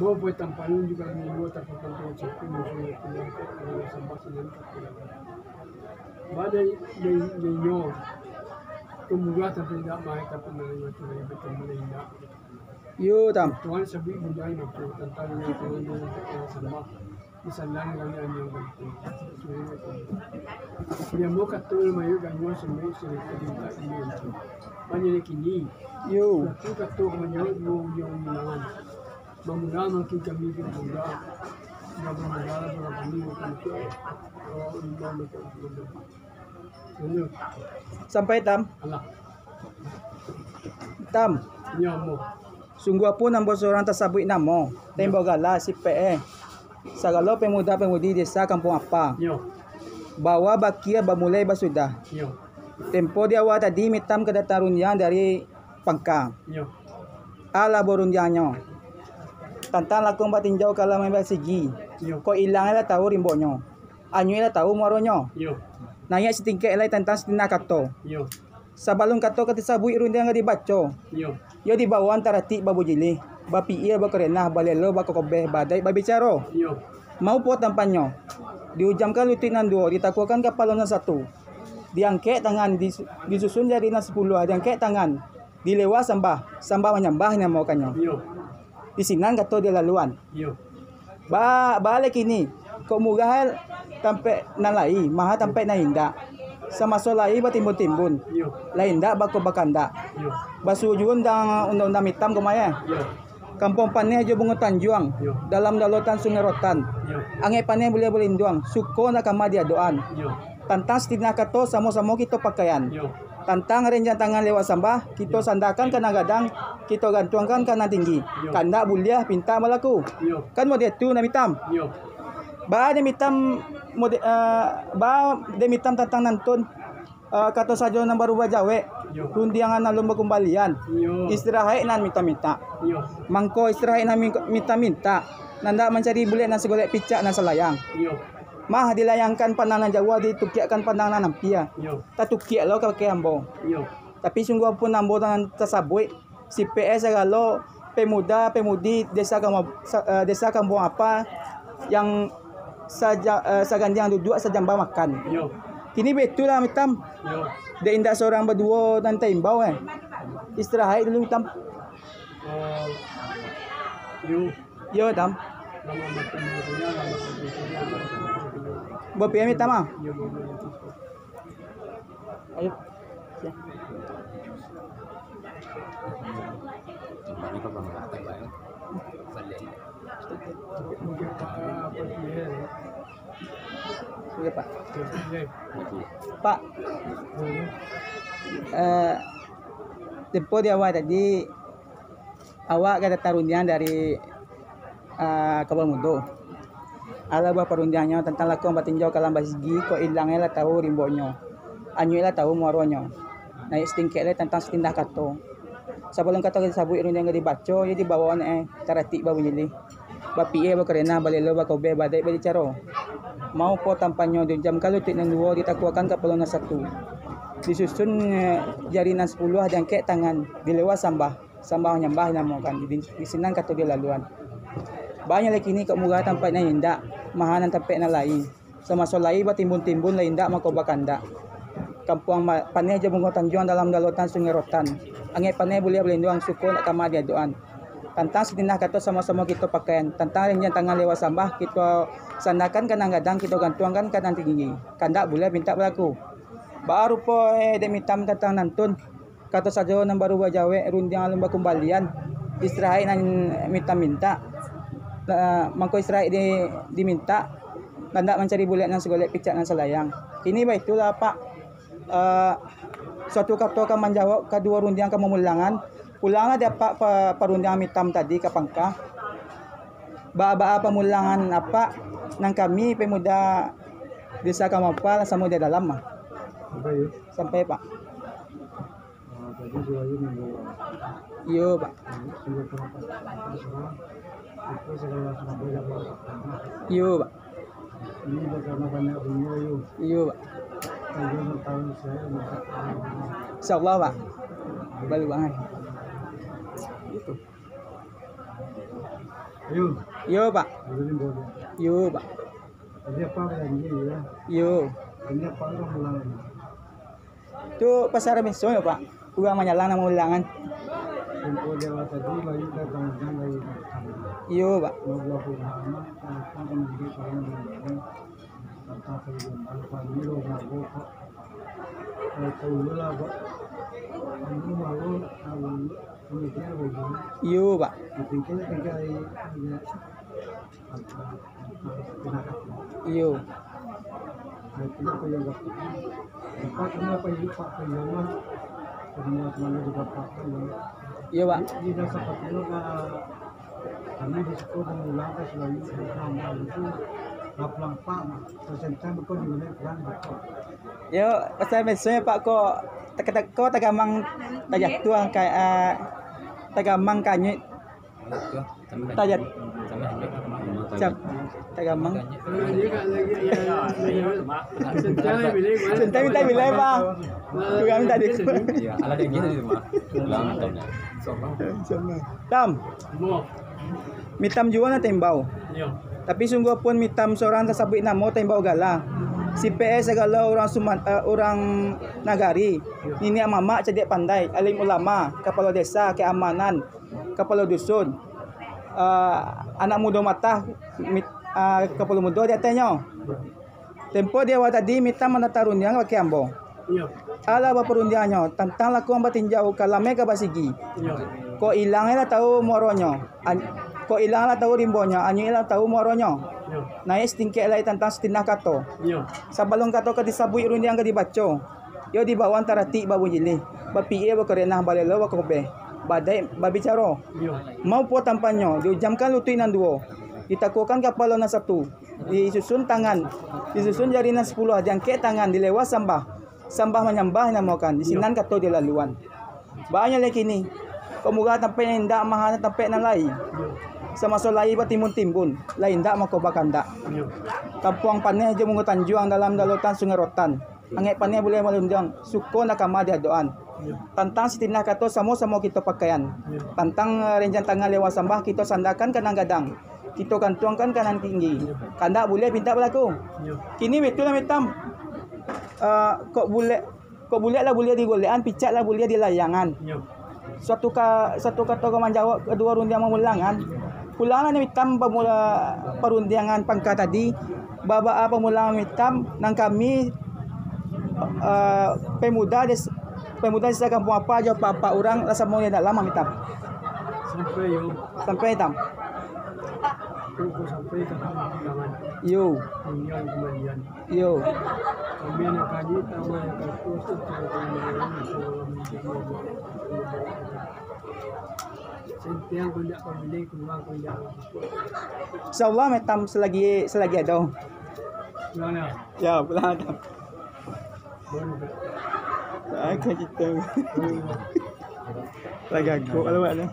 Mau buat tampanan juga membuat apa tampanan cepu musuh penyakit kalau sampah senangkat. Badai nyo kemudian tapi tidak main tapi menerima tidak betul menerima. Yo tam. Tuhan sebut budaya itu tentang yang Tuhan sampah misalnya kami yang penting. Dia mau katul mayu gangguan semua serta kita ini. Banyak kini. Yo. Satu katul mayu yang menangan. Memudahkan kami mudah. Memudahkan kami untuk Sampai tam. Allah. Tam. Nyamo. Sungguh pun ang bosorang tasabui namo. Tembo gala si PE. Sagalo pemuda-pemudi desa Kampung Apa. Yo. Bawa bakia bamulai basudah. Yo. Tempo dia wa tadi mitam kedatarunyan dari Pangka. Yo. Ala borunyanyo. Tantang lakong batinjaw kala may basigi. Yo. Ko ilang ila tahu rimbonyo. Anyo ila tahu muaronyo. Yo. Naya si tingke ilay tantang sitina kato. Yo. Sa balong kato katisabui irundiang nga dibacho. Yo. Yo di bawaan tarati babujili. Bapiir bakarena balelo bakokobeh baday babicaro. Yo. Mau po tampanyo. Diujamkan lutin ng 2, ditakukan kapalon ng 1. Diangke tangan disusun dari ng 10, diangke tangan. Dilewa sambah manyambah na mo kanyo. Yo. Disinan kato dilaluan. Yo. Balik ini. Kumugahal tampe nalai, maha tampe na hinda. Sa masolai ba timbun-timbun. Yo. Lainda bako bakanda. Yo. Basujun dang undang mitam kumaya. Yo. Kampung paneh jo bungo tanjuang. Yo. Dalam dalotan sungerotan. Yo. Ange paneh boleh belinduang. Suko na kamadia doan. Yo. Tantang tinakato samo-samo kito pakaian. Yo. Tantang renjan tangan lewat sambah, kito sandakan kana gadang, kito gantuangkan kana tinggi. Kanda buliah pinta malaku. Yo. Kan mo tu na mitam. Yo. Ba de mitam mitam tantang nantun. Kato sajo nang baru bajawe. Yo. Rundiangan na lumba kumbalian. Yo. Istirahat nan minta-minta. Yo. Mangko istirahat nan minta-minta. Nanda mencari bulik na segolek picak na selayang. Yo. Mah dilayangkan pandangan Jawa ditukiakan pandangan nampia. Yo. Tatukiak lo kake ambo. Yo. Tapi sungguh pun ambo dengan tasabui si PS agalo pemudi desa Kampung Apa yang sagandiang duduk sejamba makan. Yo. Kini betul lah mitam. Yo. De indah seorang berdua dan taimbau Istirahat dulu mitam. Yo. Yo tam. Nama makan punya nama Bapak mitam ah. Yo. Ayo. Sudah Pak. Pak. Tempo di awal tadi awak kata tarunyan dari Kabel Mudo. Ala ba parundiannya tentang lakon batinjaw kalam basigi ko ilangela tahu rimbonyo. Anyuela tahu muaronyo. Na istingkele tentang setindah kato. Sebelum kata sabu irundiang nga dibaco, ya dibawaan tarati ba bunili. Bapie ba karena balelo ba kobe badai ba dicaro. Mau po tampanyo di jam kalutit ng 2 ditakuakan kapalon na 1. Disusun jari ng 10 dan ke tangan dilewa sambah nyambah na mo kan disinan kato di laluan. Banyak lagi ni kemugah tampai na hinda, mahanan tampai na lai. Sama solai ba timbun-timbun la hinda makobakanda. Kampung paneh aja bungo tanjuan dalam dalotan sungerotan. Ange paneh boleh belinduang suko nak kamadia doan. Tantang setinah kato sama-sama kita pakaian. Tantang rinjan tangan lewat sambah kita sandakan kanang gadang kita gantuangkan kanang tinggi. Kandak boleh minta berlaku. Baru po demitam tantang nantun. Kato sajo nang baru bajawe rundiang lumba kumbalian. Istirahat nan minta-minta. Mangko istirahat diminta. Kandak mencari bulat nan segolek picak nan selayang. Kini baik itulah Pak. Suatu kato akan menjawab kedua rundiang kememulangan. Pulang ada Pak perundiang mitam tadi ke Pangka. Ba pemulangan apa nang kami pemuda desa Kamapal sama di dalam mah. Sampai Pak. Iya Pak. Iya Pak. Ini karena banyak dunia yuk. Iya Pak. Insyaallah Pak. Balik banget. Gitu. Ayun, Yo, Pak. magaling boleh. Yo, Pak. Jadi apa yang dia ya? Yo. Ini apa orang pulang? Itu pasar meso ya, Pak. Uang menyalang nama ulangan. Tempo dewa tadi lagi datang lagi. Yo, Pak. Mau gua pulang, apa kan dia kalau mau kata sebelum apa ini lo nggak kok. Tahu lah, Pak. Ini mau ini dia begini. Yo, Pak. Tinggal Yo. Kenapa yang kenapa ini Pak Penyama semua juga Pak Yo, Pak. di dasar Papua kami di sekolah mengulang selalu bersama itu lapang Pak persentan betul di mana kurang betul. Yo, pasar meso ya, Pak, kok tagamang tajak tuang kayak tagamang kanyit. Tajat cap tagamang. Sentai minta bilai, Pak. Juga minta di. Iya, ala dia gitu di rumah. Ulang tahunnya. Tam, Mo. mitam juga na tembau. Yo. Tapi sungguh pun mitam seorang tersabit namo tembau gala. Si PS segala orang nagari. Nini mama cedek pandai, alim ulama, kepala desa, keamanan, kepala dusun. Anak muda mata kepala muda dia tanya. Tempo dia tadi mitam mana tarunnya ke ambo. Yo. Ala ba perundiannya tentang lakuan batinjau kalame ka basigi. Yo. Ko ilangnya tahu moronyo. Ko ilangnya tahu rimbonya, anyo ilang tahu moronyo. Yo. Nais tingke lai tentang setinah kato. Yo. Sabalong kato ka disabui rundiang ka dibaco. Yo di bawang tarati babu jili. Bapie ba karenah balelo ba kobe. Badai babicaro. Yo. Mau po tampanyo, diujamkan lutuin ng duo. Ditakukan kapalo na satu. Disusun tangan. Disusun jari na 10. Diangke tangan dilewas sambah. Sambah menyembah namokan. Disinan kato dilaluan. Baanya lagi ni. Kemuga tampe na inda mahana tampe na lai. Sama so lai ba timun-timbun. Lai inda makobakanda. Yo. Tampuang paneh jo mungutan juang dalam dalutan sungarotan. Angek paneh boleh malundang. Suko nakama diadoan. Yo. Tantang sitinah kato samo-samo kita pakaian. Tantang renjan tangan lewat sambah kita sandakan kanang gadang. Kita kantuangkan kanan tinggi. Kanda boleh pinta berlaku. Yo. Kini betul lah mitam. Kok boleh lah boleh di golean, picat lah boleh di layangan. Yo. Satu kata kaman jawab kedua rundiang memulangan. Pulangan ni mitam pemula perundiangan pangka tadi. Baba pemulangan mitam nang kami pemuda desa kampung apa aja apa orang rasa mau dia lama mitam. Sampai yo. Sampai hitam. Tunggu sampai ke tangan. Yo, Tinggal kemudian. yo. Kami anak kaji tahu yang terus Sentiang kundak pembeli kurang kundak. Insyaallah mitam selagi ada. Mana? Ya, pulang hitam. Mana? Agak kita. Lagi aku kalau ada.